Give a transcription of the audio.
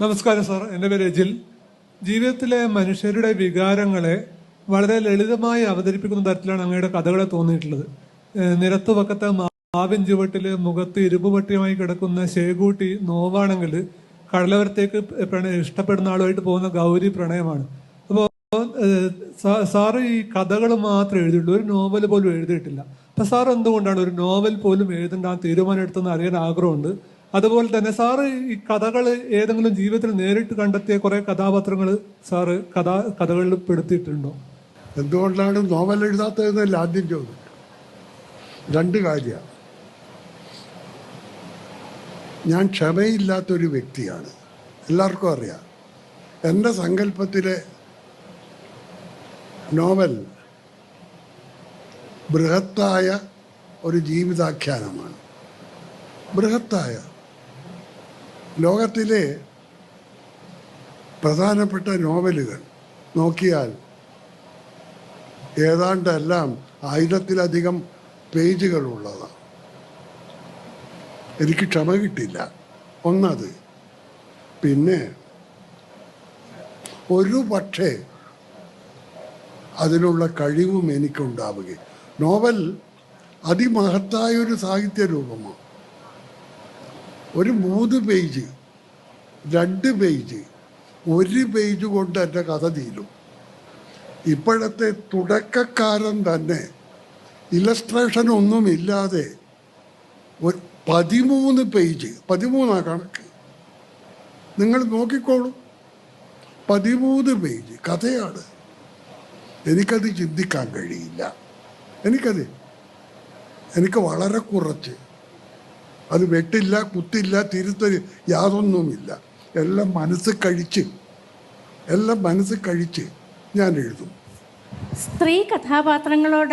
നമസ്കാരം സാർ, എൻ്റെ പേര് എജിൽ. ജീവിതത്തിലെ മനുഷ്യരുടെ വികാരങ്ങളെ വളരെ ലളിതമായി അവതരിപ്പിക്കുന്ന തരത്തിലാണ് അങ്ങയുടെ കഥകളെ തോന്നിയിട്ടുള്ളത്. നിരത്തുപക്കത്തെ മാവിൻ ചുവട്ടിൽ മുഖത്ത് ഇരുമ്പുപട്ടിയുമായി കിടക്കുന്ന ശേഖൂട്ടി നോവാണെങ്കിൽ കടലവരത്തേക്ക് ഇഷ്ടപ്പെടുന്ന ആളുമായിട്ട് പോകുന്ന ഗൗരി പ്രണയമാണ്. അപ്പോൾ സാറ് ഈ കഥകൾ മാത്രമേ എഴുതിയുള്ളൂ, ഒരു നോവൽ പോലും എഴുതിയിട്ടില്ല. അപ്പം സാർ എന്തുകൊണ്ടാണ് ഒരു നോവൽ പോലും എഴുതേണ്ട തീരുമാനം എടുത്തെന്ന് അറിയാൻ ആഗ്രഹമുണ്ട്. അതുപോലെ തന്നെ സാറ് ഈ കഥകൾ ഏതെങ്കിലും ജീവിതത്തിൽ നേരിട്ട് കണ്ടെത്തിയ കുറെ കഥാപാത്രങ്ങൾ സാറ് കഥകളിൽ പെടുത്തിയിട്ടുണ്ടോ? എന്തുകൊണ്ടാണ് നോവൽ എഴുതാത്തതെന്നല്ല ആദ്യം ചോദ്യം. രണ്ട് കാര്യമാണ്. ഞാൻ ക്ഷമയില്ലാത്തൊരു വ്യക്തിയാണ്, എല്ലാവർക്കും അറിയാം. എൻ്റെ സങ്കല്പത്തിലെ നോവൽ ബൃഹത്തായ ഒരു ജീവിതാഖ്യാനമാണ്. ബൃഹത്തായ ലോകത്തിലെ പ്രധാനപ്പെട്ട നോവലുകൾ നോക്കിയാൽ ഏതാണ്ടെല്ലാം 1000-ലധികം പേജുകളുള്ളതാണ്. എനിക്ക് ക്ഷമ കിട്ടില്ല, ഒന്നത്. പിന്നെ ഒരു പക്ഷേ അതിനുള്ള കഴിവും എനിക്കുണ്ടാവുകയും. നോവൽ അതിമഹത്തായൊരു സാഹിത്യ രൂപമാണ്. ഒരു 3 പേജ്, 2 പേജ്, 1 പേജ് കൊണ്ട് എൻ്റെ കഥ തീരും. ഇപ്പോഴത്തെ തുടക്കക്കാരൻ തന്നെ ഇലസ്ട്രേഷൻ ഒന്നുമില്ലാതെ 13 പേജ്, 13 കണക്ക്, നിങ്ങൾ നോക്കിക്കോളൂ. 13 പേജ് കഥയാണ്. എനിക്കത് ചിന്തിക്കാൻ കഴിയില്ല. എനിക്ക് വളരെ കുറച്ച്, അത് വെട്ടില്ല, കുത്തില്ല, തിരുത്തല് യാതൊന്നുമില്ല. എല്ലാം മനസ്സ് കഴിച്ച് ഞാൻ എഴുതും. സ്ത്രീ കഥാപാത്രങ്ങളോട്